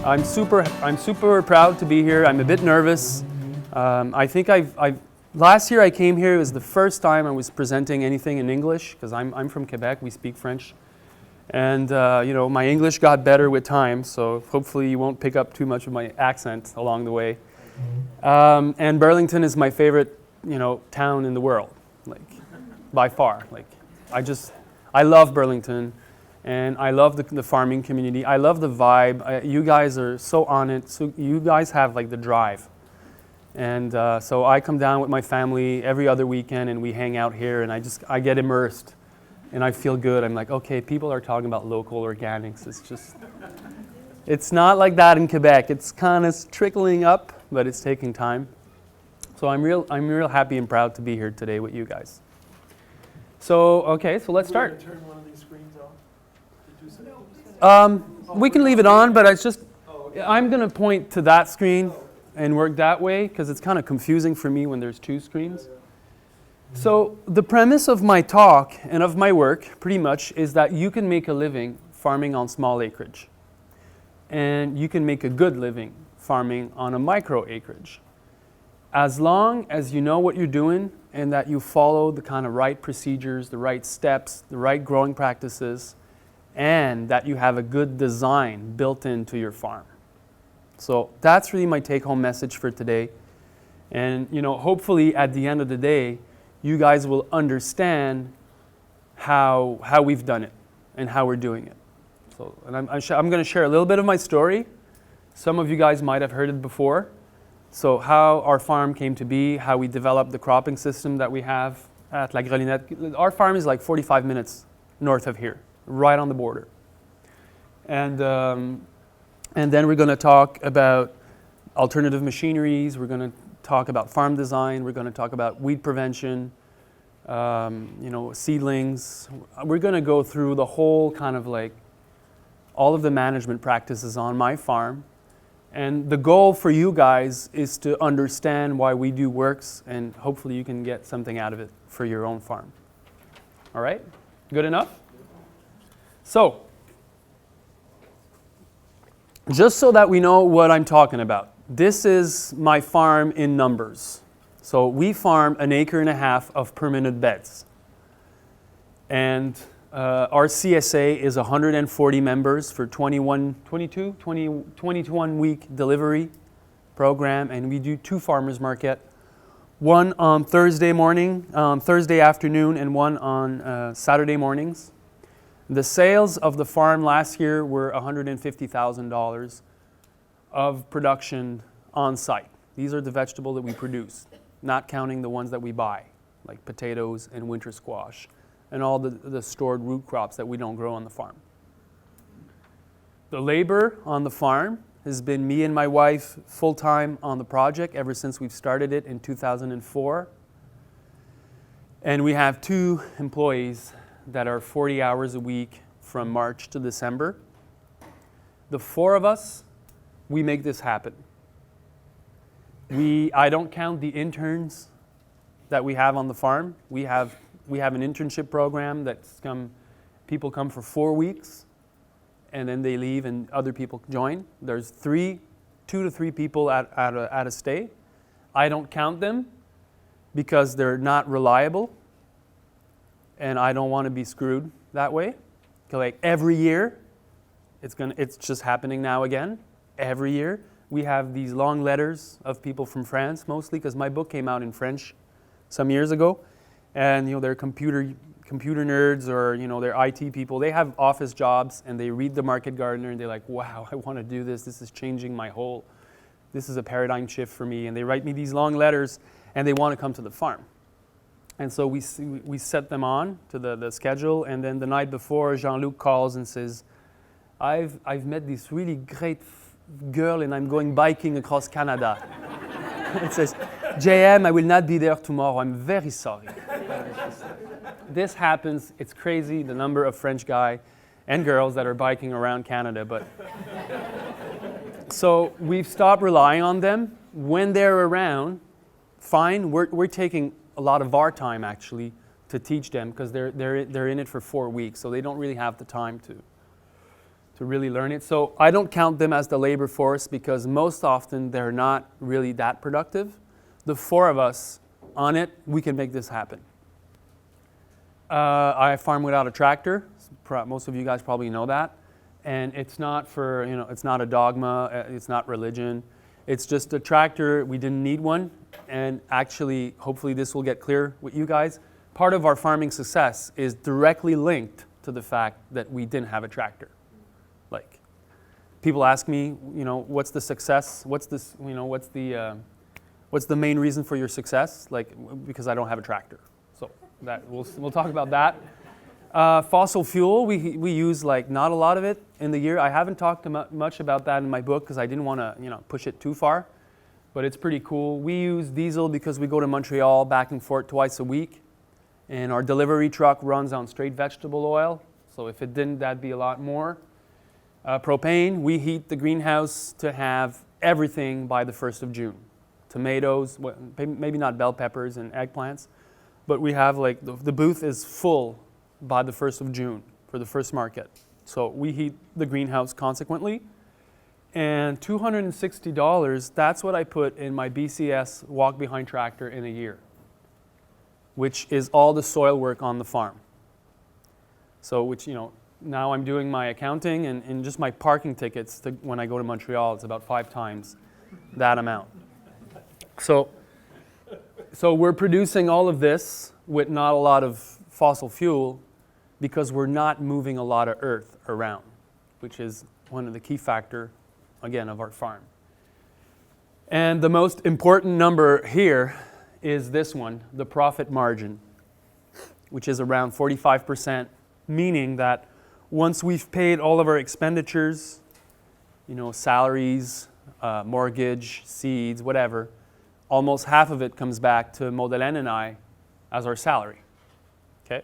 I'm super proud to be here. I'm a bit nervous. I think last year I came here, it was the first time I was presenting anything in English, because I'm from Quebec, we speak French. And my English got better with time, so hopefully you won't pick up too much of my accent along the way. And Burlington is my favorite, town in the world, like by far. Like I love Burlington, and I love the farming community. I love the vibe. You guys are so on it. So you guys have like the drive. And so I come down with my family every other weekend, and we hang out here, and I get immersed, and I feel good. I'm like, okay, people are talking about local organics. It's not like that in Quebec. It's kind of trickling up, but it's taking time. So I'm real happy and proud to be here today with you guys. So let's start. We're going to turn one of these screens off. We can leave it on, but I'm going to point to that screen and work that way, because it's kind of confusing for me when there's two screens. So the premise of my talk and of my work, pretty much, is that you can make a living farming on small acreage. And you can make a good living farming on a micro acreage, as long as you know what you're doing and that you follow the kind of right procedures, the right steps, the right growing practices, and that you have a good design built into your farm. So that's really my take-home message for today. And hopefully at the end of the day, you guys will understand how we've done it and how we're doing it. So, and I'm going to share a little bit of my story. Some of you guys might have heard it before. So how our farm came to be, how we developed the cropping system that we have at La Grelinette. Our farm is like 45 minutes north of here, right on the border. And then we're going to talk about alternative machineries. We're going to talk about farm design. We're going to talk about weed prevention, seedlings. We're going to go through the whole kind of like all of the management practices on my farm. And the goal for you guys is to understand why we do works, and hopefully you can get something out of it for your own farm. All right? Good enough? So, just so that we know what I'm talking about, this is my farm in numbers. So we farm 1.5 acres of permanent beds. And our CSA is 140 members for 21-week delivery program, and we do 2 farmers market, one on Thursday afternoon, and one on Saturday mornings. The sales of the farm last year were $150,000 of production on site. These are the vegetables that we produce, not counting the ones that we buy, like potatoes and winter squash, and all the stored root crops that we don't grow on the farm. The labor on the farm has been me and my wife full-time on the project ever since we've started it in 2004. And we have 2 employees that are 40 hours a week from March to December. The 4 of us, we make this happen. I don't count the interns that we have on the farm. We have an internship program people come for 4 weeks, and then they leave and other people join. There's 2 to 3 people at a stay. I don't count them because they're not reliable, and I don't want to be screwed that way. Like every year, it's just happening now again. Every year, we have these long letters of people from France, mostly because my book came out in French some years ago. And they're computer nerds, or they're IT people. They have office jobs, and they read the Market Gardener, and they're like, wow, I want to do this. This is changing this is a paradigm shift for me. And they write me these long letters, and they want to come to the farm. And so we set them on to the schedule, and then the night before, Jean-Luc calls and says, I've met this really great girl, and I'm going biking across Canada. It says, JM, I will not be there tomorrow. I'm very sorry. This happens. It's crazy, the number of French guys and girls that are biking around Canada. But so we've stopped relying on them. When they're around, fine. We're taking a lot of our time, actually, to teach them, because they're in it for 4 weeks. So they don't really have the time to really learn it. So I don't count them as the labor force because most often they're not really that productive. The 4 of us on it, we can make this happen. I farm without a tractor. Most of you guys probably know that. And it's not for, it's not a dogma, it's not religion. It's just a tractor, we didn't need one. And actually, hopefully this will get clear with you guys. Part of our farming success is directly linked to the fact that we didn't have a tractor. Like, people ask me, what's the success? What's the main reason for your success? Like, because I don't have a tractor. So that we'll talk about that. Fossil fuel, we use like not a lot of it in the year. I haven't talked much about that in my book because I didn't want to push it too far, but it's pretty cool. We use diesel because we go to Montreal back and forth twice a week, and our delivery truck runs on straight vegetable oil. So if it didn't, that'd be a lot more. Propane, we heat the greenhouse to have everything by the 1st of June. Tomatoes, maybe not bell peppers and eggplants, but we have like the booth is full by the 1st of June for the first market. So we heat the greenhouse consequently. And $260, that's what I put in my BCS walk-behind tractor in a year, which is all the soil work on the farm. So now I'm doing my accounting and just my parking tickets when I go to Montreal, it's about 5 times that amount. So we're producing all of this with not a lot of fossil fuel because we're not moving a lot of earth around, which is one of the key factors, again, of our farm. And the most important number here is this one, the profit margin, which is around 45%, meaning that once we've paid all of our expenditures, salaries, mortgage, seeds, whatever, almost half of it comes back to Madeleine and I as our salary. Okay?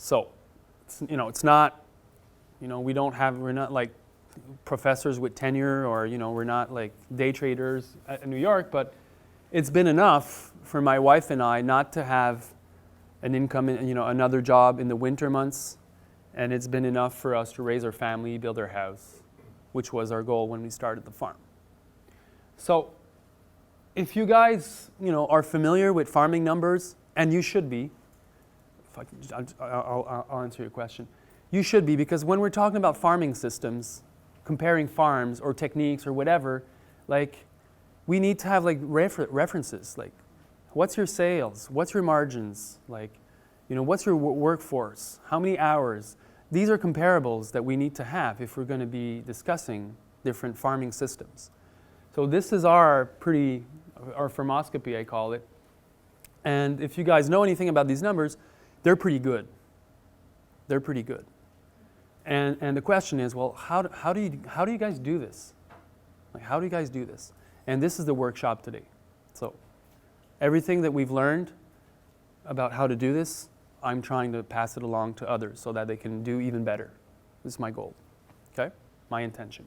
So, it's not, we're not like professors with tenure or, we're not like day traders in New York, but it's been enough for my wife and I not to have an income, another job in the winter months, and it's been enough for us to raise our family, build our house, which was our goal when we started the farm. So, if you guys, are familiar with farming numbers, and you should be, I'll answer your question. You should be, because when we're talking about farming systems, comparing farms or techniques or whatever, like, we need to have like references, like, what's your sales? What's your margins? Like, what's your workforce? How many hours? These are comparables that we need to have if we're going to be discussing different farming systems. So this is our thermoscopy, I call it. And if you guys know anything about these numbers, they're pretty good. They're pretty good. And the question is, well, how do you guys do this? Like, how do you guys do this? And this is the workshop today. So everything that we've learned about how to do this, I'm trying to pass it along to others so that they can do even better. This is my goal. Okay? My intention.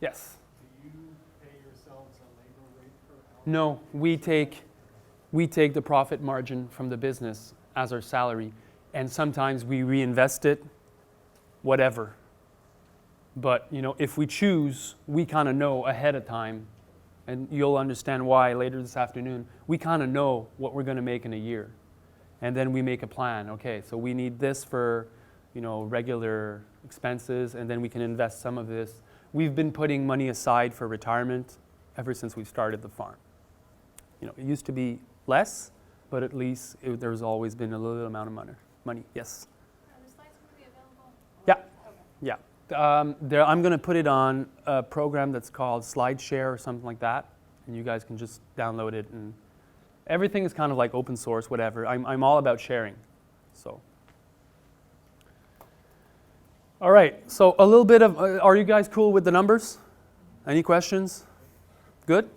Yes? Do you pay yourselves a labor rate per hour? No, we take the profit margin from the business as our salary, and sometimes we reinvest it, whatever. But, if we choose, we kind of know ahead of time, and you'll understand why later this afternoon. We kind of know what we're going to make in a year. And then we make a plan. Okay, so we need this for, regular expenses, and then we can invest some of this. We've been putting money aside for retirement ever since we started the farm. It used to be less, but at least there's always been a little amount of money. Yes? Are the slides going to be available? Yeah. Okay. Yeah. I'm going to put it on a program that's called SlideShare or something like that, and you guys can just download it. And everything is kind of like open source, whatever. I'm all about sharing. So, all right. So a little bit of, are you guys cool with the numbers? Any questions? Good?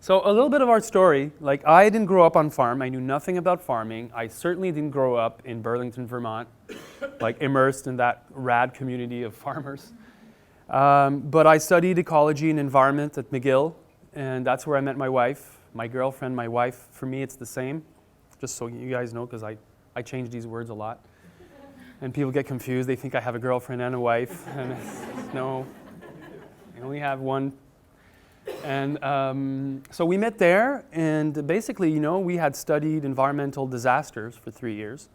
So a little bit of our story. Like, I didn't grow up on farm. I knew nothing about farming. I certainly didn't grow up in Burlington, Vermont, like immersed in that rad community of farmers. But I studied ecology and environment at McGill, and that's where I met my wife. My girlfriend, my wife, for me it's the same, just so you guys know, because I change these words a lot. And people get confused. They think I have a girlfriend and a wife. And no, I only have one. And so we met there, and basically, we had studied environmental disasters for 3 years.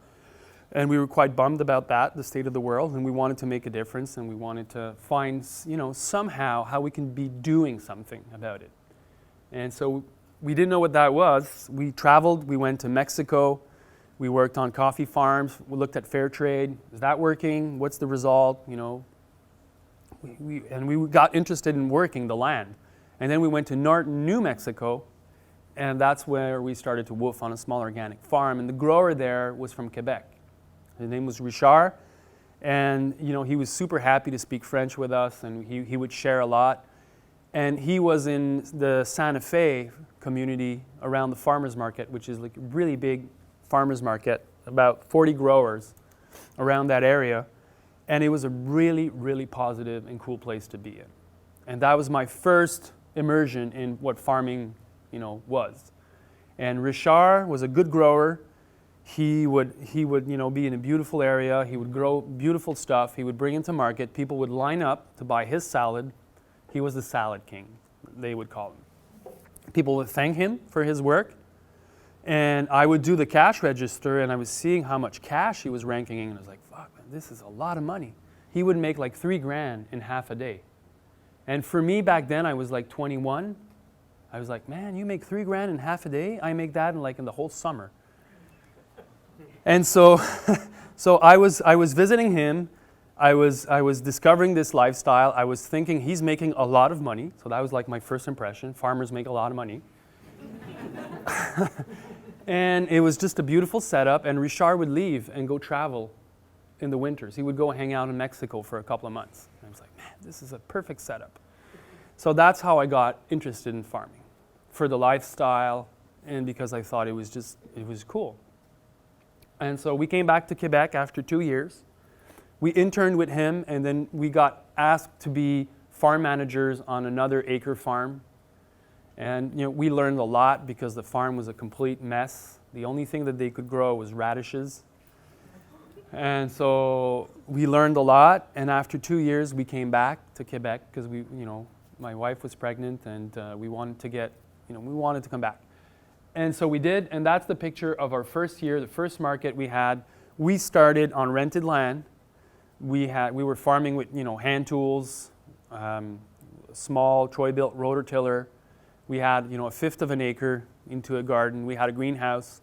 And we were quite bummed about that, the state of the world, and we wanted to make a difference, and we wanted to find, somehow how we can be doing something about it. And so we didn't know what that was. We traveled, we went to Mexico, we worked on coffee farms, we looked at fair trade. Is that working? What's the result? And we got interested in working the land. And then we went to Norton, New Mexico, and that's where we started to wolf on a small organic farm. And the grower there was from Quebec. His name was Richard, and he was super happy to speak French with us, and he would share a lot. And he was in the Santa Fe community around the farmers market, which is like a really big farmers market, about 40 growers around that area. And it was a really, really positive and cool place to be in. And that was my first immersion in what farming, was. And Richard was a good grower. He would be in a beautiful area. He would grow beautiful stuff. He would bring it to market. People would line up to buy his salad. He was the salad king, they would call him. People would thank him for his work. And I would do the cash register, and I was seeing how much cash he was ranking in, and I was like, fuck, man, this is a lot of money. He would make like $3,000 in half a day. And for me back then, I was like 21. I was like, man, you make $3,000 in half a day? I make that in the whole summer. And so I was visiting him. I was discovering this lifestyle. I was thinking he's making a lot of money. So that was like my first impression. Farmers make a lot of money. And it was just a beautiful setup. And Richard would leave and go travel in the winters. He would go hang out in Mexico for a couple of months. And I was like, man, this is a perfect setup. So that's how I got interested in farming, for the lifestyle and because I thought it was cool. And so we came back to Quebec after 2 years. We interned with him, and then we got asked to be farm managers on another acre farm. And we learned a lot because the farm was a complete mess. The only thing that they could grow was radishes. And so we learned a lot, and after 2 years we came back to Quebec because my wife was pregnant, and we wanted to come back. And so we did, and that's the picture of our first year, the first market we had. We started on rented land. We were farming with hand tools, small Troy-built rototiller. We had a fifth of an acre into a garden. We had a greenhouse.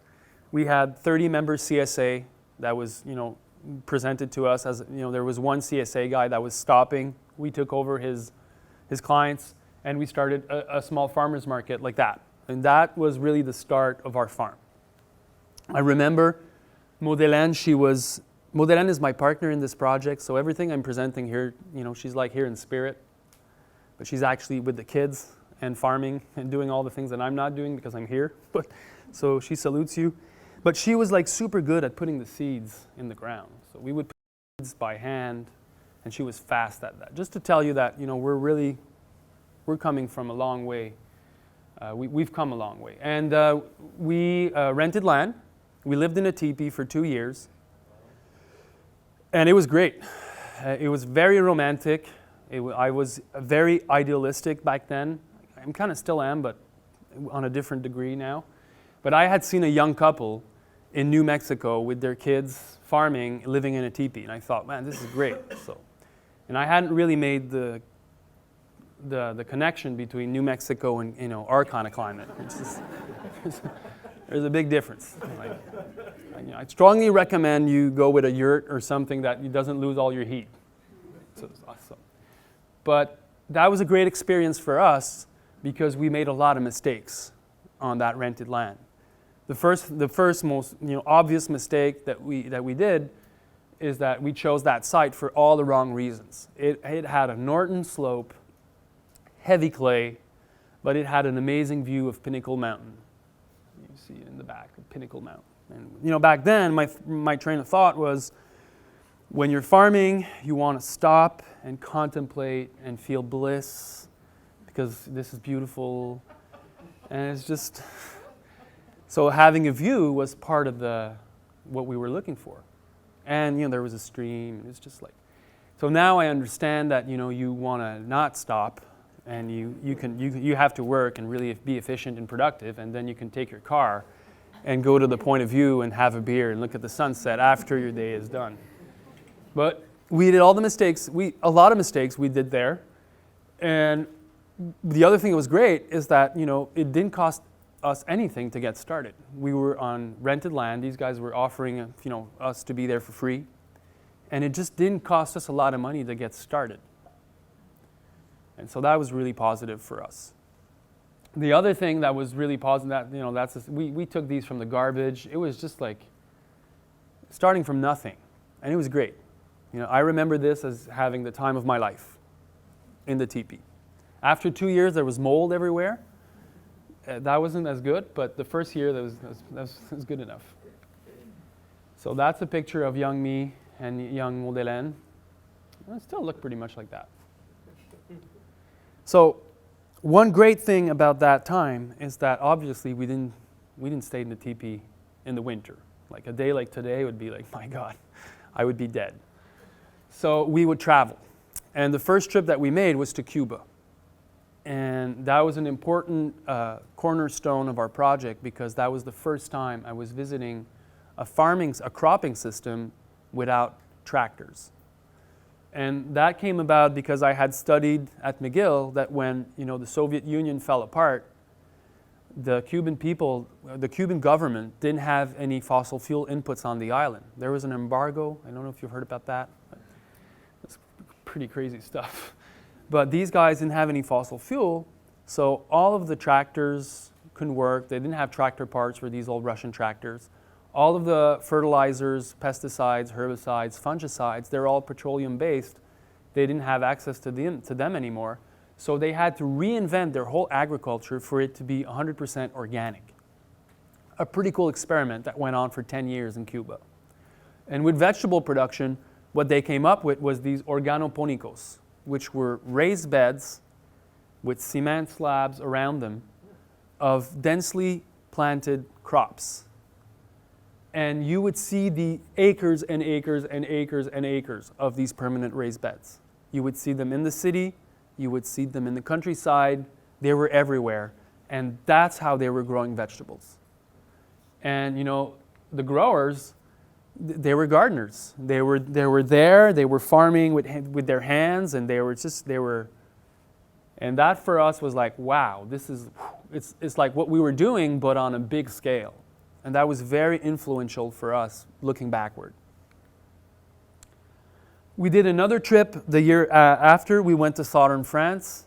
We had 30-member CSA that was presented to us as there was one CSA guy that was stopping. We took over his clients, and we started a small farmers market like that. And that was really the start of our farm. I remember Maudelaine, Maudelaine is my partner in this project, so everything I'm presenting here, she's like here in spirit, but she's actually with the kids and farming and doing all the things that I'm not doing because I'm here. But so she salutes you. But she was like super good at putting the seeds in the ground. So we would put seeds by hand, and she was fast at that. Just to tell you that, we're coming from a long way. We've come a long way. And we rented land. We lived in a teepee for 2 years. And it was great. It was very romantic. I was very idealistic back then. I kind of still am, but on a different degree now. But I had seen a young couple in New Mexico with their kids farming, living in a teepee. And I thought, man, this is great. And I hadn't really made the connection between New Mexico and our kind of climate. There's a big difference. I strongly recommend you go with a yurt or something that doesn't lose all your heat. So it's awesome. But that was a great experience for us because we made a lot of mistakes on that rented land. The first most obvious mistake that we did is that we chose that site for all the wrong reasons. It had a Norton slope, heavy clay, but it had an amazing view of Pinnacle Mountain. You see it in the back of Pinnacle Mountain. And back then, my train of thought was, when you're farming, you want to stop and contemplate and feel bliss because this is beautiful. And it's just, so having a view was part of what we were looking for. And there was a stream. It was just like, so now I understand that you want to not stop, and you have to work and really be efficient and productive, and then you can take your car and go to the point of view and have a beer and look at the sunset after your day is done. But we did all the mistakes, a lot of mistakes we did there. And the other thing that was great is that, it didn't cost us anything to get started. We were on rented land. These guys were offering, us to be there for free. And it just didn't cost us a lot of money to get started. And so that was really positive for us. The other thing that was really positive, we took these from the garbage. It was just like starting from nothing, and it was great. I remember this as having the time of my life in the teepee. After 2 years, there was mold everywhere. That wasn't as good, but the first year, that was good enough. So that's a picture of young me and young Maud-Hélène. It still look pretty much like that. So one great thing about that time is that obviously we didn't stay in the teepee in the winter. Like a day like today would be like, my God, I would be dead. So we would travel. And the first trip that we made was to Cuba. And that was an important cornerstone of our project, because that was the first time I was visiting a cropping system without tractors. And that came about because I had studied at McGill that when the Soviet Union fell apart, the Cuban government didn't have any fossil fuel inputs on the island. There was an embargo. I don't know if you've heard about that. It's pretty crazy stuff. But these guys didn't have any fossil fuel, so all of the tractors couldn't work. They didn't have tractor parts for these old Russian tractors. All of the fertilizers, pesticides, herbicides, fungicides, they're all petroleum-based. They didn't have access to them anymore. So they had to reinvent their whole agriculture for it to be 100% organic. A pretty cool experiment that went on for 10 years in Cuba. And with vegetable production, what they came up with was these organoponicos, which were raised beds with cement slabs around them of densely planted crops. And you would see the acres and acres and acres and acres of these permanent raised beds. You would see them in the city, you would see them in the countryside, they were everywhere. And that's how they were growing vegetables. And the growers, they were gardeners. They were there, they were farming with their hands, and and that for us was like, wow, it's like what we were doing, but on a big scale. And that was very influential for us looking backward. We did another trip the year after. We went to southern France.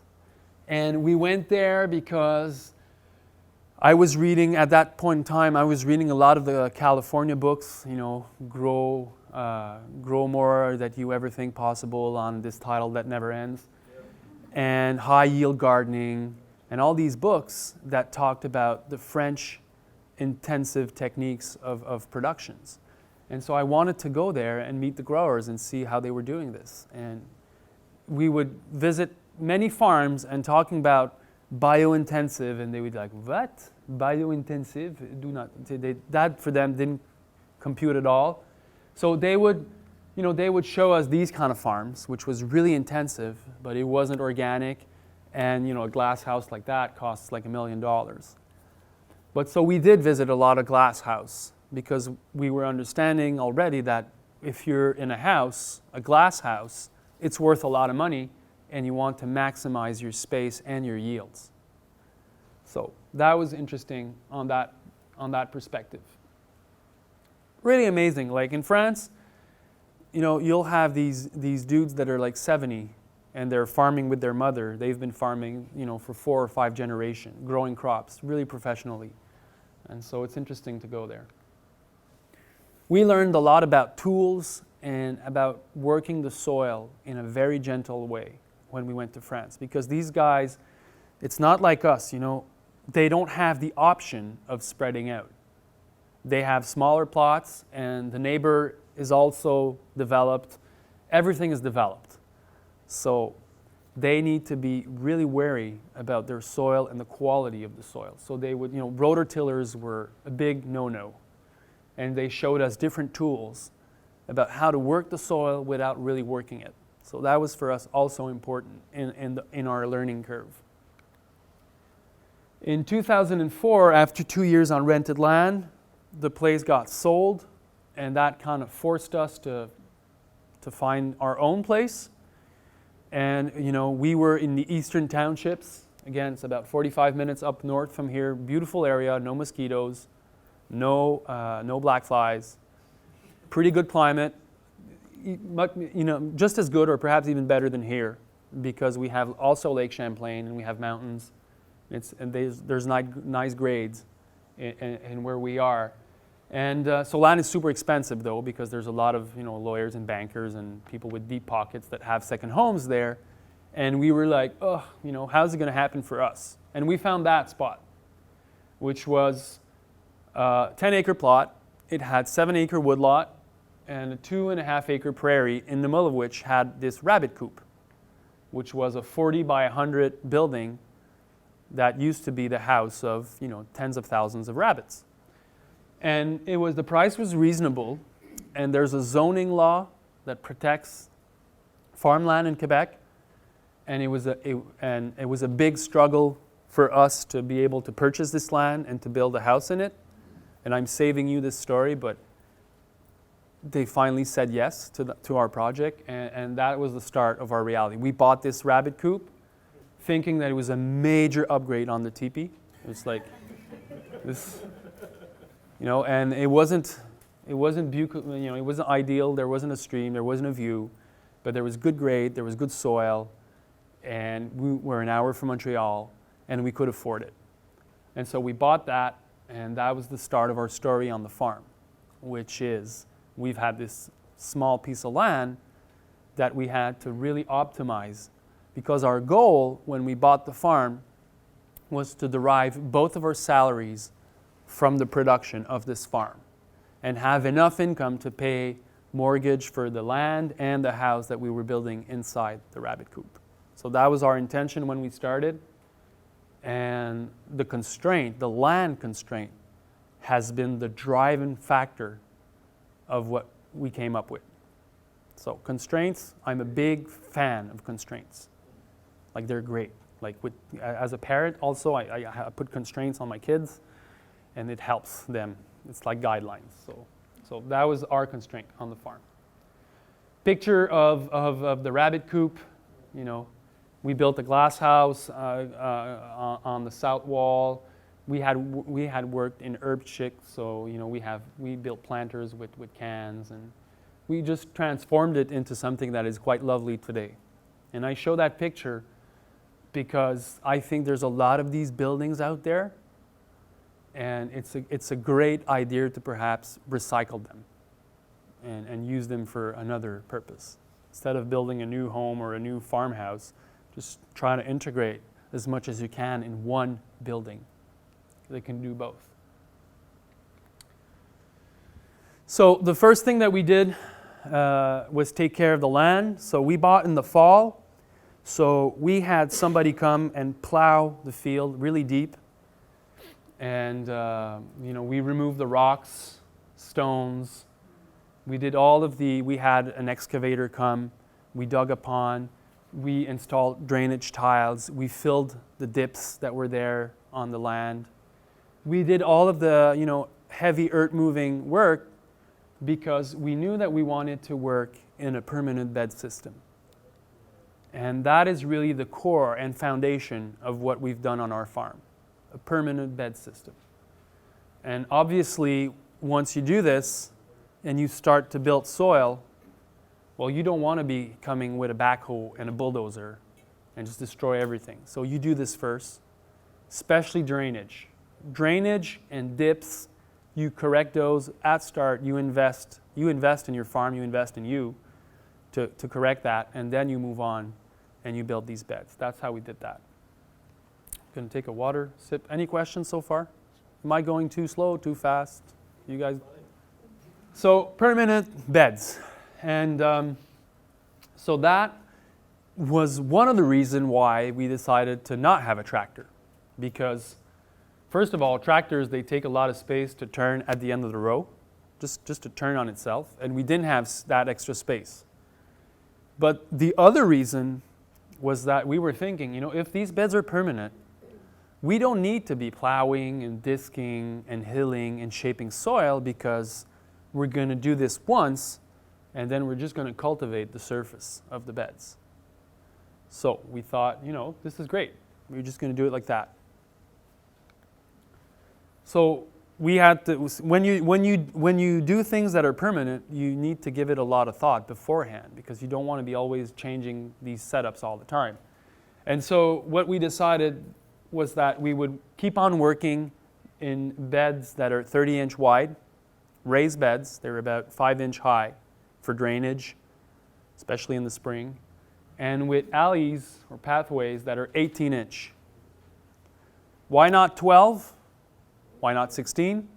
And we went there because I was reading, at that point in time, I was reading a lot of the California books, Grow More That You Ever Think Possible on This Title That Never Ends, and High Yield Gardening, and all these books that talked about the French intensive techniques of productions. And so I wanted to go there and meet the growers and see how they were doing this. And we would visit many farms and talking about bio-intensive, and they would be like, what? Bio-intensive? That for them didn't compute at all. So they would show us these kind of farms, which was really intensive, but it wasn't organic. And a glass house like that costs like $1 million. But so we did visit a lot of glass house, because we were understanding already that if you're in a glass house, it's worth a lot of money, and you want to maximize your space and your yields. So that was interesting on that perspective. Really amazing. Like in France, you'll have these dudes that are like 70, and they're farming with their mother. They've been farming, for 4 or 5 generations, growing crops really professionally. And so it's interesting to go there. We learned a lot about tools and about working the soil in a very gentle way when we went to France, because these guys, it's not like us, they don't have the option of spreading out. They have smaller plots, and the neighbor is also developed. Everything is developed. So they need to be really wary about their soil and the quality of the soil. So they would, rototillers were a big no-no. And they showed us different tools about how to work the soil without really working it. So that was for us also important in our learning curve. In 2004, after 2 years on rented land, the place got sold, and that kind of forced us to find our own place. And we were in the eastern townships. Again, it's about 45 minutes up north from here. Beautiful area, no mosquitoes, no black flies. Pretty good climate. Just as good or perhaps even better than here, because we have also Lake Champlain and we have mountains. And there's nice grades in where we are. And so land is super expensive though, because there's a lot of lawyers and bankers and people with deep pockets that have second homes there. And we were like, oh, how's it going to happen for us? And we found that spot, which was a 10-acre plot. It had 7-acre woodlot and a 2.5-acre prairie, in the middle of which had this rabbit coop, which was a 40 by 100 building that used to be the house of tens of thousands of rabbits. And the price was reasonable, and there's a zoning law that protects farmland in Quebec, and it was a big struggle for us to be able to purchase this land and to build a house in it. And I'm saving you this story, but they finally said yes to our project, and that was the start of our reality. We bought this rabbit coop, thinking that it was a major upgrade on the teepee. It was like this. And it wasn't beautiful, it wasn't ideal. There wasn't a stream, there wasn't a view, but there was good grade, there was good soil, and we were an hour from Montreal, and we could afford it. And so we bought that, and that was the start of our story on the farm, which is we've had this small piece of land that we had to really optimize, because our goal when we bought the farm was to derive both of our salaries from the production of this farm and have enough income to pay mortgage for the land and the house that we were building inside the rabbit coop. So that was our intention when we started. And the land constraint, has been the driving factor of what we came up with. So constraints, I'm a big fan of constraints. Like, they're great. Like, as a parent also, I put constraints on my kids, and it helps them. It's like guidelines. So that was our constraint on the farm. Picture of the rabbit coop. We built a glass house on the south wall. We had worked in herb chic, so we built planters with cans, and we just transformed it into something that is quite lovely today. And I show that picture because I think there's a lot of these buildings out there, and it's a great idea to perhaps recycle them and use them for another purpose. Instead of building a new home or a new farmhouse, just try to integrate as much as you can in one building. They can do both. So the first thing that we did was take care of the land. So we bought in the fall. So we had somebody come and plow the field really deep. And we removed the rocks, stones. We had an excavator come. We dug a pond. We installed drainage tiles. We filled the dips that were there on the land. We did all of the heavy earth moving work because we knew that we wanted to work in a permanent bed system. And that is really the core and foundation of what we've done on our farm, a permanent bed system. And obviously, once you do this and you start to build soil, well, you don't want to be coming with a backhoe and a bulldozer and just destroy everything. So you do this first, especially drainage. Drainage and dips, you correct those at start. You invest in your farm, you invest in you to correct that, and then you move on and you build these beds. That's how we did that. Going to take a water sip. Any questions so far? Am I going too slow, too fast? You guys? So permanent beds. And so that was one of the reasons why we decided to not have a tractor. Because first of all, tractors, they take a lot of space to turn at the end of the row. just to turn on itself, and we didn't have that extra space. But the other reason was that we were thinking, if these beds are permanent, we don't need to be plowing and disking and hilling and shaping soil, because we're going to do this once, and then we're just going to cultivate the surface of the beds. So we thought, this is great. We're just going to do it like that. So we had to, when you do things that are permanent, you need to give it a lot of thought beforehand, because you don't want to be always changing these setups all the time. And so what we decided was that we would keep on working in beds that are 30-inch wide, raised beds. They're about 5-inch high for drainage, especially in the spring, and with alleys or pathways that are 18-inch. Why not 12? Why not 16?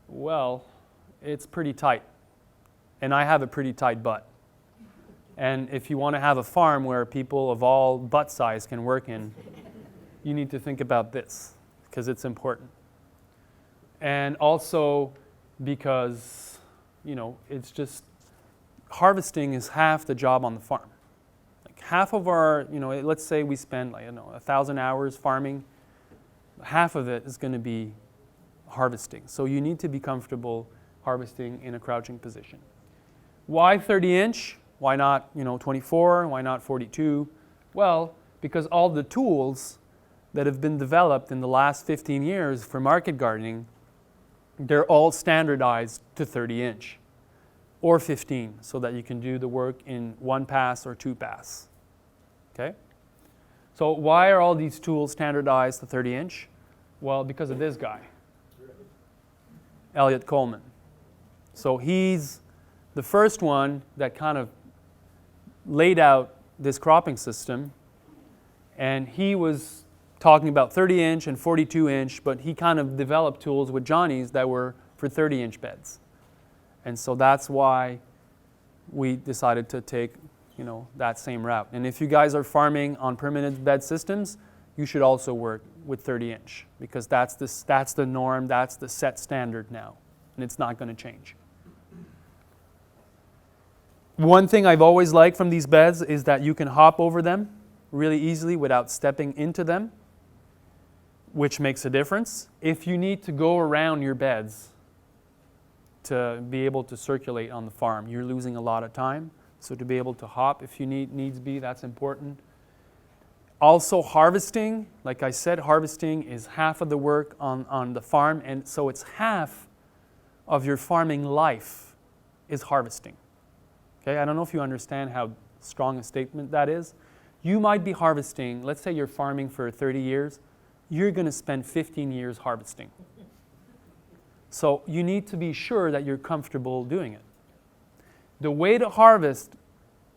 Well, it's pretty tight, and I have a pretty tight butt. And if you want to have a farm where people of all butt size can work in, you need to think about this, because it's important. And also because, it's just, harvesting is half the job on the farm. Like half of our, let's say we spend 1,000 hours farming, half of it is going to be harvesting. So you need to be comfortable harvesting in a crouching position. Why 30-inch? Why not 24? Why not 42? Well, because all the tools that have been developed in the last 15 years for market gardening, they're all standardized to 30-inch or 15, so that you can do the work in 1 pass or 2 pass. Okay? So why are all these tools standardized to 30-inch? Well, because of this guy, Elliot Coleman. So he's the first one that kind of laid out this cropping system, and he was talking about 30-inch and 42-inch, but he kind of developed tools with Johnny's that were for 30-inch beds. And so that's why we decided to take that same route. And if you guys are farming on permanent bed systems, you should also work with 30-inch, because that's the norm, that's the set standard now, and it's not going to change. One thing I've always liked from these beds is that you can hop over them really easily without stepping into them, which makes a difference. If you need to go around your beds to be able to circulate on the farm, you're losing a lot of time. So to be able to hop if you needs be, that's important. Also harvesting, like I said, harvesting is half of the work on the farm, and so it's half of your farming life is harvesting. Okay, I don't know if you understand how strong a statement that is. You might be harvesting, let's say you're farming for 30 years, you're going to spend 15 years harvesting. So you need to be sure that you're comfortable doing it. The way to harvest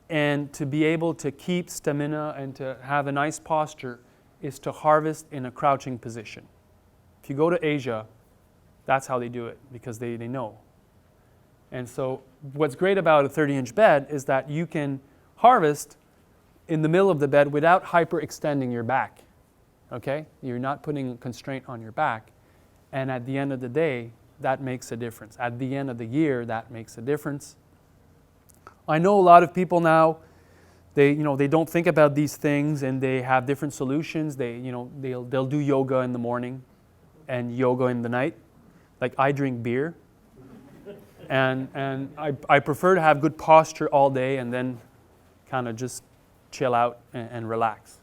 and to be able to keep stamina and to have a nice posture is to harvest in a crouching position. If you go to Asia, that's how they do it, because they know. And so what's great about a 30-inch bed is that you can harvest in the middle of the bed without hyperextending your back. Okay? You're not putting a constraint on your back. And at the end of the day, that makes a difference. At the end of the year, that makes a difference. I know a lot of people now, they don't think about these things, and they have different solutions. They'll do yoga in the morning and yoga in the night. Like I drink beer, and I prefer to have good posture all day and then kind of just chill out and relax.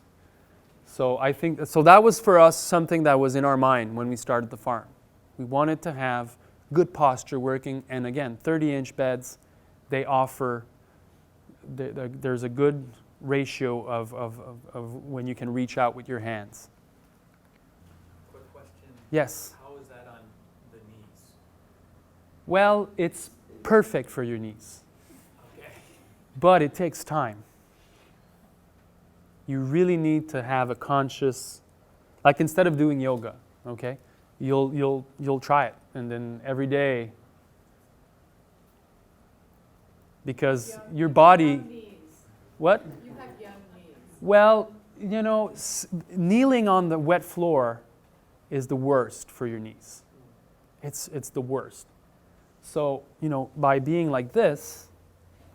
So I think that was for us something that was in our mind when we started the farm. We wanted to have good posture working, and again, 30-inch beds, they offer, there's a good ratio of when you can reach out with your hands. Quick question. Yes? How is that on the knees? Well, it's perfect for your knees, Okay. but it takes time. You really need to have a conscious, like instead of doing yoga, okay, you'll try it, and then every day, because your body, what? You have young knees. Well, kneeling on the wet floor is the worst for your knees. It's the worst. So, by being like this,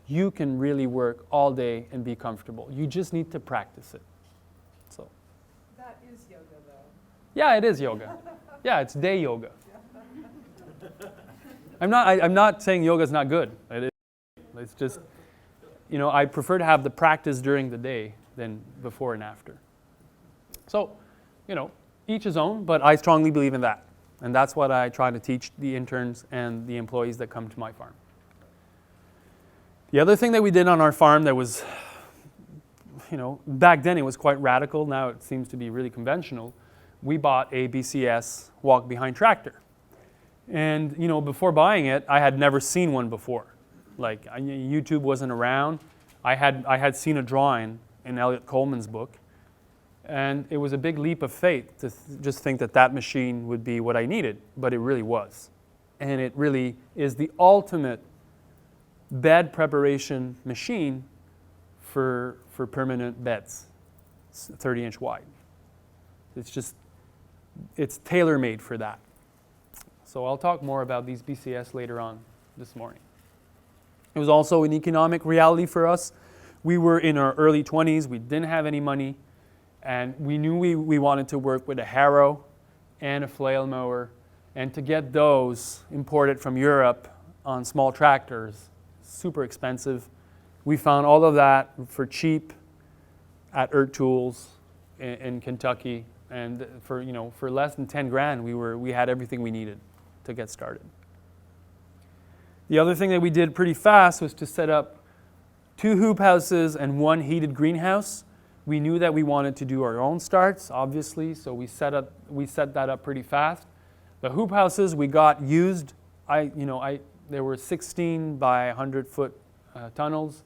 you can really work all day and be comfortable. You just need to practice it. So, That is yoga, though. yeah, it is yoga. Yeah, it's day yoga. I'm not saying yoga is not good. It is. It's just, I prefer to have the practice during the day than before and after. So, each his own, but I strongly believe in that. And that's what I try to teach the interns and the employees that come to my farm. The other thing that we did on our farm that was, back then it was quite radical. Now it seems to be really conventional. We bought a BCS walk-behind tractor. And, before buying it, I had never seen one before. Like, YouTube wasn't around. I had seen a drawing in Elliot Coleman's book. And it was a big leap of faith to just think that machine would be what I needed. But it really was. And it really is the ultimate bed preparation machine for permanent beds. It's 30-inch wide. It's tailor-made for that. So I'll talk more about these BCS later on this morning. It was also an economic reality for us. We were in our early 20s. We didn't have any money. And we knew we wanted to work with a harrow and a flail mower. And to get those imported from Europe on small tractors, super expensive. We found all of that for cheap at Earth Tools in Kentucky. And for less than 10 grand, we had everything we needed to get started. The other thing that we did pretty fast was to set up 2 hoop houses and 1 heated greenhouse. We knew that we wanted to do our own starts, obviously, so we set that up pretty fast. The hoop houses we got used. There were 16 by 100-foot tunnels,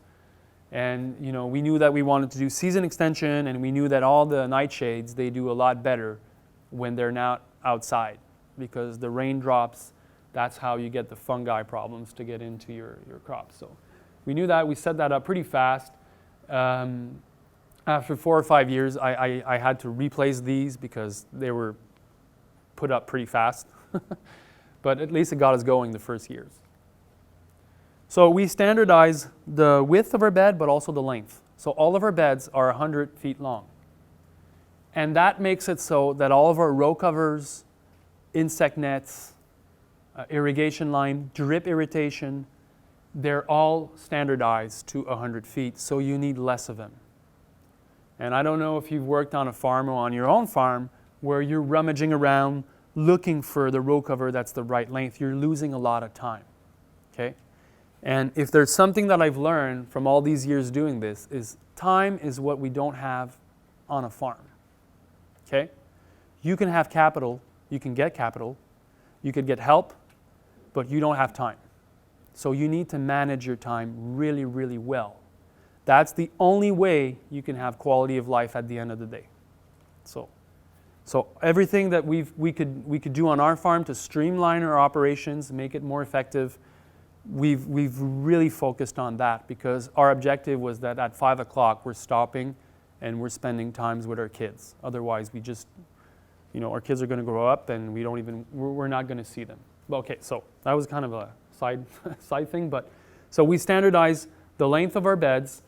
and we knew that we wanted to do season extension, and we knew that all the nightshades, they do a lot better when they're not outside, because the raindrops, that's how you get the fungi problems to get into your crops. So we knew that. We set that up pretty fast. After 4 or 5 years, I had to replace these because they were put up pretty fast. But at least it got us going the first years. So we standardize the width of our bed, but also the length. So all of our beds are 100 feet long. And that makes it so that all of our row covers, insect nets, irrigation line, drip irritation, they're all standardized to 100 feet, so you need less of them. And I don't know if you've worked on a farm or on your own farm where you're rummaging around looking for the row cover that's the right length. You're losing a lot of time, okay? And if there's something that I've learned from all these years doing this is time is what we don't have on a farm, okay? You can have capital, you can get capital, you could get help, but you don't have time. So you need to manage your time really, really well. That's the only way you can have quality of life at the end of the day. So everything that we could do on our farm to streamline our operations, make it more effective, we've really focused on that because our objective was that at 5 o'clock we're stopping and we're spending times with our kids. Otherwise we just, our kids are going to grow up and we're not going to see them. Okay, so that was kind of a side thing, but so we standardized the length of our beds.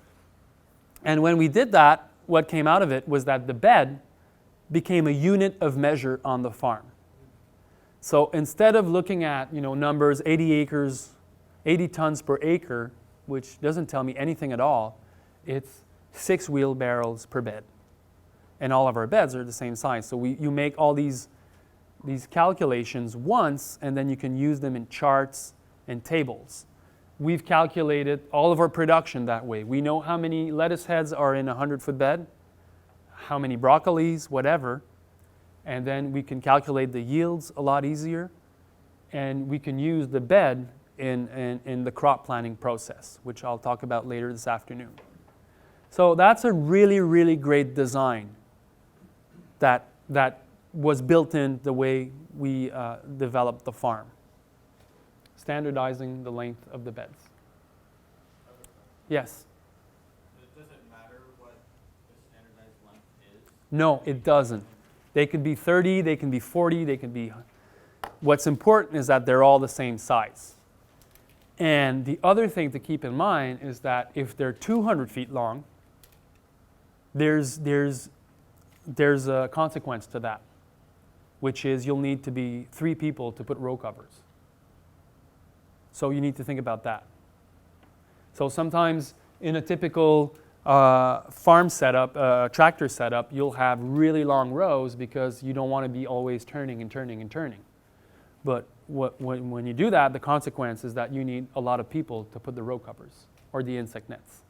And when we did that, what came out of it was that the bed became a unit of measure on the farm. So instead of looking at, numbers, 80 acres, 80 tons per acre, which doesn't tell me anything at all, it's 6 wheelbarrows per bed. And all of our beds are the same size. So you make all these calculations once, and then you can use them in charts and tables. We've calculated all of our production that way. We know how many lettuce heads are in a 100-foot bed, how many broccolis, whatever, and then we can calculate the yields a lot easier, and we can use the bed in the crop planting process, which I'll talk about later this afternoon. So that's a really, really great design that was built in the way we developed the farm. Standardizing the length of the beds. Yes? Does it matter what the standardized length is? No, it doesn't. They could be 30, they can be 40, they can be... What's important is that they're all the same size. And the other thing to keep in mind is that if they're 200 feet long, there's a consequence to that, which is you'll need to be 3 people to put row covers. So you need to think about that. So sometimes in a typical farm setup, tractor setup, you'll have really long rows because you don't want to be always turning and turning and turning. But when you do that, the consequence is that you need a lot of people to put the row covers or the insect nets.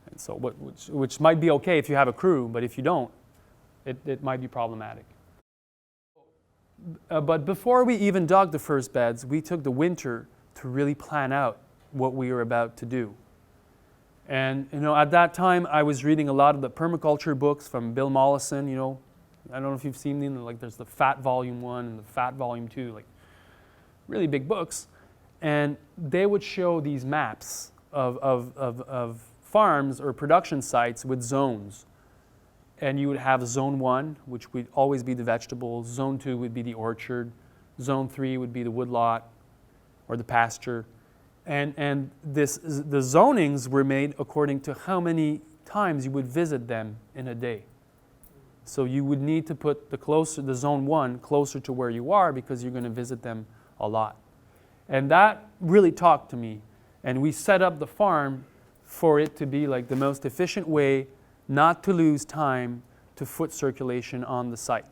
And so which might be okay if you have a crew, but if you don't, it might be problematic. But before we even dug the first beds, we took the winter to really plan out what we were about to do. And at that time, I was reading a lot of the permaculture books from Bill Mollison. I don't know if you've seen them. Like there's the Fat Volume 1 and the Fat Volume 2, like really big books. And they would show these maps of farms or production sites with zones. And you would have Zone 1, which would always be the vegetables. Zone 2 would be the orchard. Zone 3 would be the woodlot or the pasture. And the zonings were made according to how many times you would visit them in a day. So you would need to put the Zone 1 closer to where you are because you're going to visit them a lot. And that really talked to me. And we set up the farm for it to be like the most efficient way not to lose time to foot circulation on the site.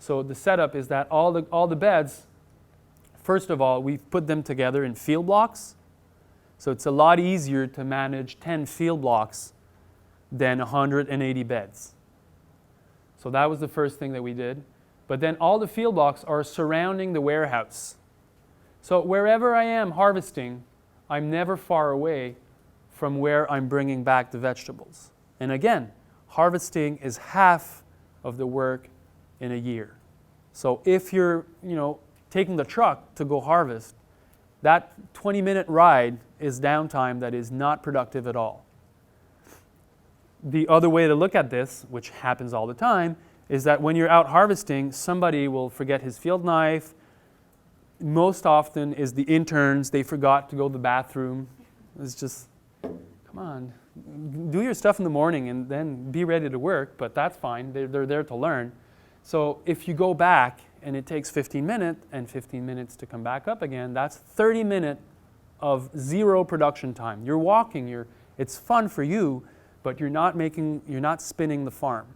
So the setup is that all the beds, first of all, we've put them together in field blocks. So it's a lot easier to manage 10 field blocks than 180 beds. So that was the first thing that we did. But then all the field blocks are surrounding the warehouse. So wherever I am harvesting, I'm never far away from where I'm bringing back the vegetables. And again, harvesting is half of the work in a year. So if you're, taking the truck to go harvest, that 20-minute ride is downtime that is not productive at all. The other way to look at this, which happens all the time, is that when you're out harvesting, somebody will forget his field knife. Most often is the interns, they forgot to go to the bathroom. It's just, come on, do your stuff in the morning and then be ready to work, but that's fine, they're there to learn. So if you go back and it takes 15 minutes and 15 minutes to come back up again, that's 30 minutes of zero production time. You're walking, it's fun for you, but you're not spinning the farm.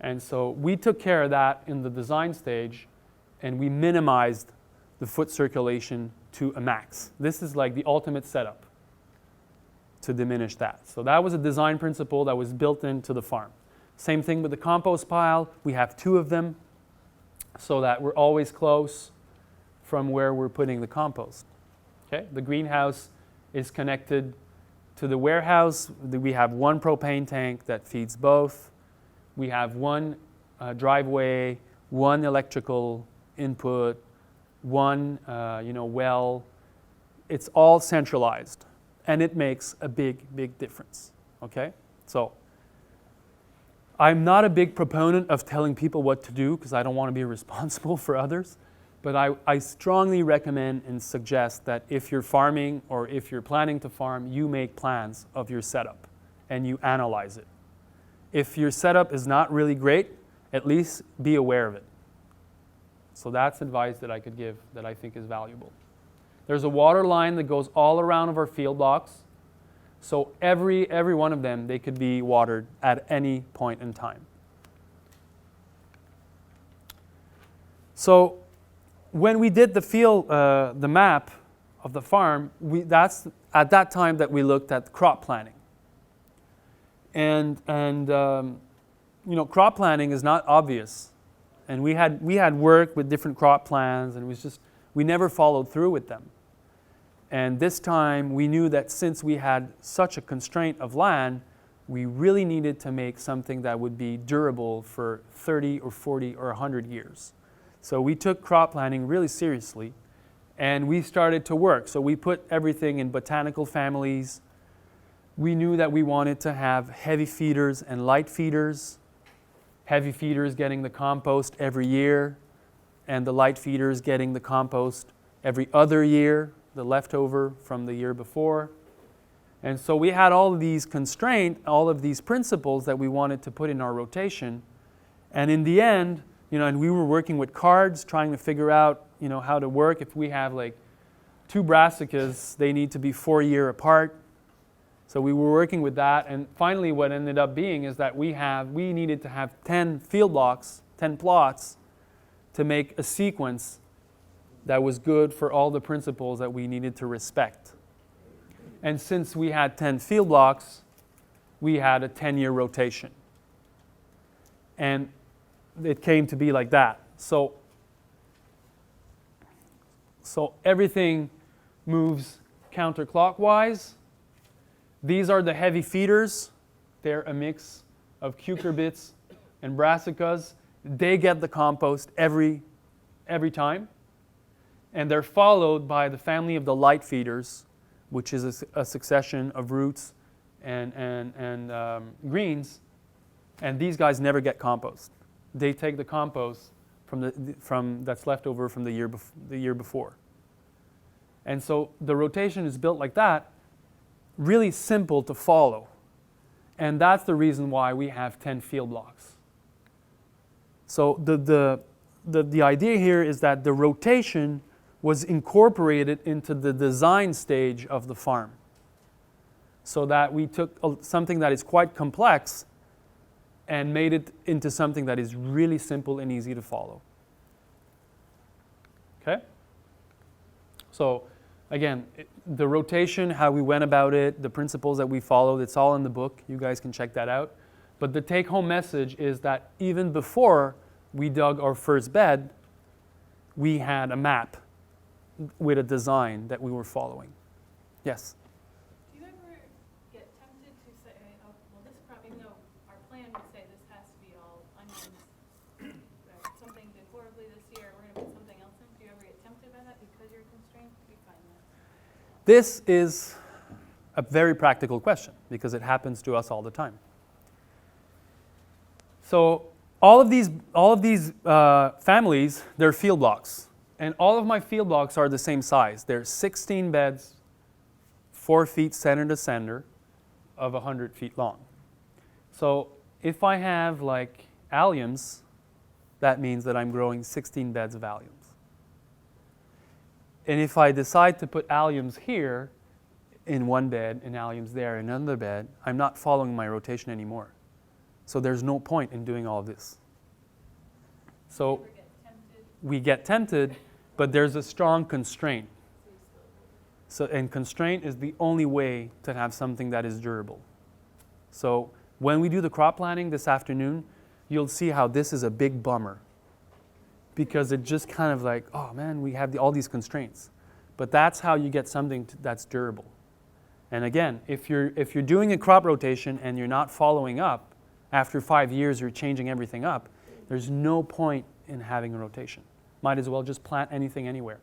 And so we took care of that in the design stage, and we minimized the foot circulation to a max. This is like the ultimate setup to diminish that. So that was a design principle that was built into the farm. Same thing with the compost pile. We have 2 of them so that we're always close from where we're putting the compost. Okay? The greenhouse is connected to the warehouse. We have 1 propane tank that feeds both. We have 1 driveway, 1 electrical input, 1 well. It's all centralized, and it makes a big, big difference. Okay? So I'm not a big proponent of telling people what to do because I don't want to be responsible for others. But I strongly recommend and suggest that if you're farming or if you're planning to farm, you make plans of your setup and you analyze it. If your setup is not really great, at least be aware of it. So that's advice that I could give that I think is valuable. There's a water line that goes all around of our field blocks. So every one of them, they could be watered at any point in time. So when we did the map of the farm, that's at that time that we looked at crop planning. And crop planning is not obvious. And we had worked with different crop plans, and it was just, we never followed through with them. And this time, we knew that since we had such a constraint of land, we really needed to make something that would be durable for 30 or 40 or 100 years. So we took crop planning really seriously, and we started to work. So we put everything in botanical families. We knew that we wanted to have heavy feeders and light feeders. Heavy feeders getting the compost every year, and the light feeders getting the compost every other year. the leftover from the year before. And so we had all of these constraints, all of these principles that we wanted to put in our rotation. And in the end, and we were working with cards, trying to figure out, how to work. If we have like 2 brassicas, they need to be 4 years apart. So we were working with that. And finally, what ended up being is that we needed to have 10 field blocks, 10 plots, to make a sequence that was good for all the principles that we needed to respect. And since we had 10 field blocks, we had a 10-year rotation. And it came to be like that. So everything moves counterclockwise. These are the heavy feeders. They're a mix of cucurbits and brassicas. They get the compost every time. And they're followed by the family of the light feeders, which is a succession of roots and greens. And these guys never get compost. They take the compost from that's left over from the year before. And so the rotation is built like that, really simple to follow. And that's the reason why we have 10 field blocks. So the idea here is that the rotation was incorporated into the design stage of the farm. So that we took something that is quite complex and made it into something that is really simple and easy to follow. Okay? So again, the rotation, how we went about it, the principles that we followed, it's all in the book. You guys can check that out. But the take-home message is that even before we dug our first bed, we had a map with a design that we were following. Yes? Do you ever get tempted to say, oh, well, this probably, even though our plan would say this has to be all onions, something did horribly this year, we're going to put something else in? Do you ever get tempted by that because you're constrained? Do you find that? This is a very practical question because it happens to us all the time. So all of these families, they're field blocks. And all of my field blocks are the same size. They're 16 beds, 4 feet center to center, of 100 feet long. So if I have like alliums, that means that I'm growing 16 beds of alliums. And if I decide to put alliums here in one bed and alliums there in another bed, I'm not following my rotation anymore. So there's no point in doing all of this. So we get tempted, but there's a strong constraint. And constraint is the only way to have something that is durable. So when we do the crop planting this afternoon, you'll see how this is a big bummer. Because it just kind of like, oh man, we have all these constraints. But that's how you get something that's durable. And again, if you're doing a crop rotation and you're not following up, after 5 years you're changing everything up, there's no point in having a rotation. Might as well just plant anything anywhere.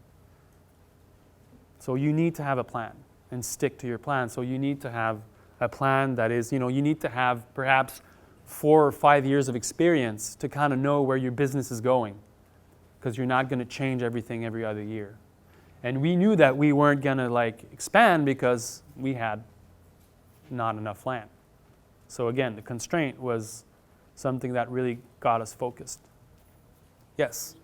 So you need to have a plan and stick to your plan. So you need to have a plan that is, you need to have perhaps 4 or 5 years of experience to kind of know where your business is going, because you're not going to change everything every other year. And we knew that we weren't going to expand because we had not enough land. So again, the constraint was something that really got us focused. Yes?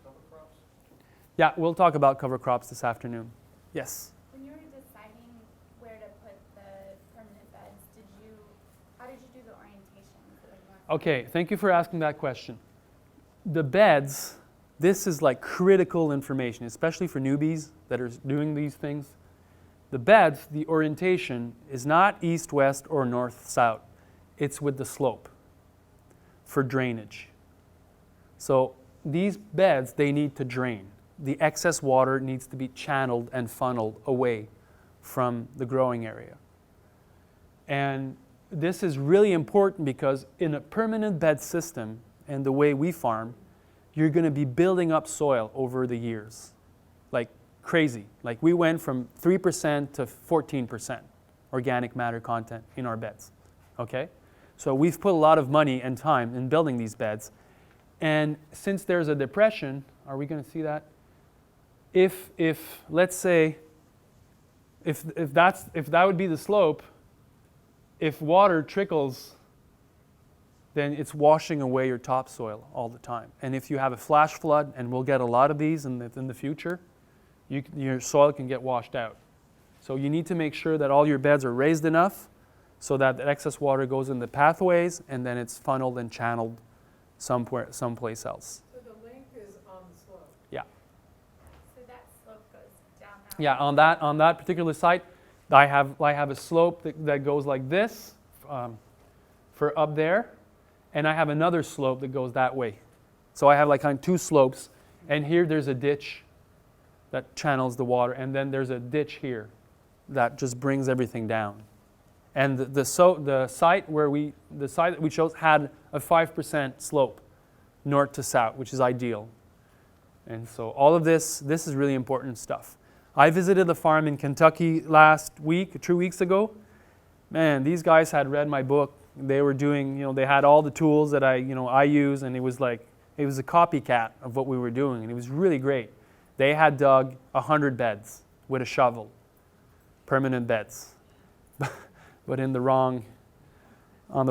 Yeah, we'll talk about cover crops this afternoon. Yes? When you were deciding where to put the permanent beds, how did you do the orientation? Okay, thank you for asking that question. The beds, this is critical information, especially for newbies that are doing these things. The beds, the orientation is not east-west or north-south. It's with the slope for drainage. So these beds, they need to drain. The excess water needs to be channeled and funneled away from the growing area. And this is really important because in a permanent bed system and the way we farm, you're going to be building up soil over the years, like crazy. Like we went from 3% to 14% organic matter content in our beds, okay? So we've put a lot of money and time in building these beds. And since there's a depression, are we going to see that? If let's say if that would be the slope, if water trickles, then it's washing away your topsoil all the time. And if you have a flash flood, and we'll get a lot of these in the future, your soil can get washed out. So you need to make sure that all your beds are raised enough so that the excess water goes in the pathways and then it's funneled and channeled someplace else. So the link is on the slope. Yeah. So that slope goes down that Yeah, way. on that particular site, I have a slope that goes like this for up there, and I have another slope that goes that way. So I have like kind of two slopes, and here there's a ditch that channels the water, and then there's a ditch here that just brings everything down. And the site that we chose had a 5% slope north to south, which is ideal. And so all of this is really important stuff. I visited the farm in Kentucky last week, 2 weeks ago. Man, these guys had read my book. They were doing, they had all the tools that I use, and it was a copycat of what we were doing, and it was really great. They had dug 100 beds with a shovel, permanent beds, but on the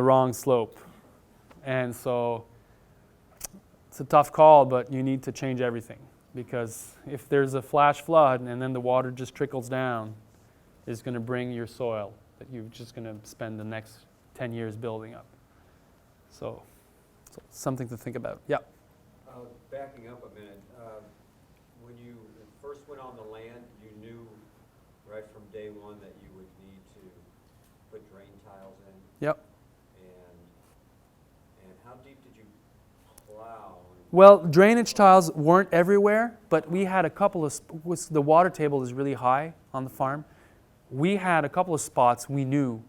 wrong slope. And so it's a tough call, but you need to change everything, because if there's a flash flood and then the water just trickles down, it's going to bring your soil that you're just going to spend the next 10 years building up. So something to think about. Yeah. Backing up a minute, when you first went on the land, you knew right from day one that you would need to put drain tiles in. Yep. And how deep did you plow? Well, drainage tiles weren't everywhere, but we had a couple of, the water table is really high on the farm. We had a couple of spots we knew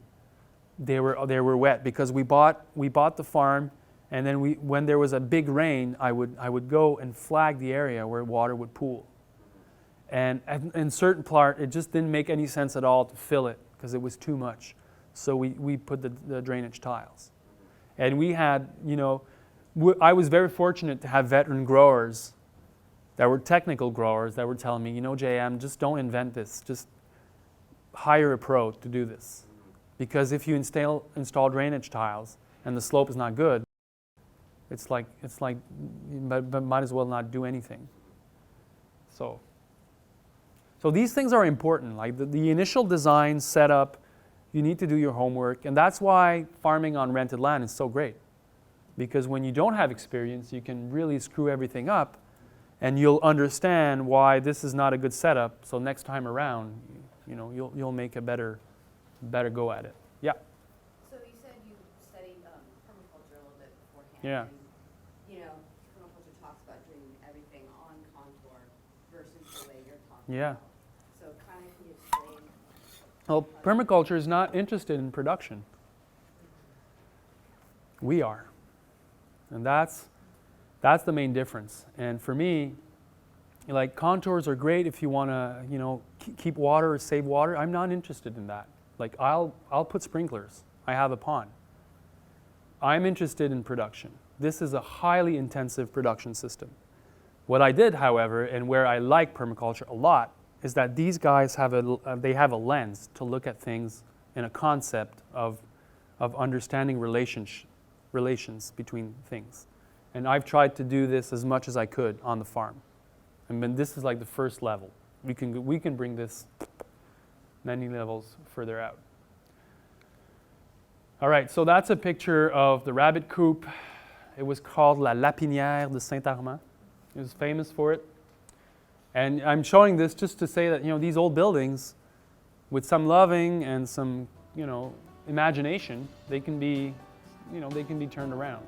they were wet, because we bought the farm, and then when there was a big rain, I would go and flag the area where water would pool. And in certain part, it just didn't make any sense at all to fill it because it was too much. So we put the drainage tiles. And we had, I was very fortunate to have veteran growers that were technical growers that were telling me, JM, just don't invent this. Just hire a pro to do this. Because if you install drainage tiles and the slope is not good, it's like but might as well not do anything. So these things are important. Like the initial design setup, you need to do your homework, and that's why farming on rented land is so great. Because when you don't have experience, you can really screw everything up, and you'll understand why this is not a good setup. So next time around, you'll make a better go at it. Yeah. So you said you studied permaculture a little bit beforehand. Yeah. And, permaculture talks about doing everything on contour versus the way you're talking Yeah. about. So kind of can you explain? Well, permaculture is not interested in production. We are. And that's the main difference. And for me, like, contours are great if you want to, keep water or save water. I'm not interested in that. Like, I'll put sprinklers. I have a pond. I'm interested in production. This is a highly intensive production system. What I did, however, and where I like permaculture a lot, is that these guys have a lens to look at things in a concept of understanding relations between things. And I've tried to do this as much as I could on the farm. I mean, this is like the first level. We can bring this many levels further out. All right, so that's a picture of the rabbit coop. It was called La Lapinière de Saint-Armand. It was famous for it. And I'm showing this just to say that, these old buildings, with some loving and some, imagination, they can be turned around.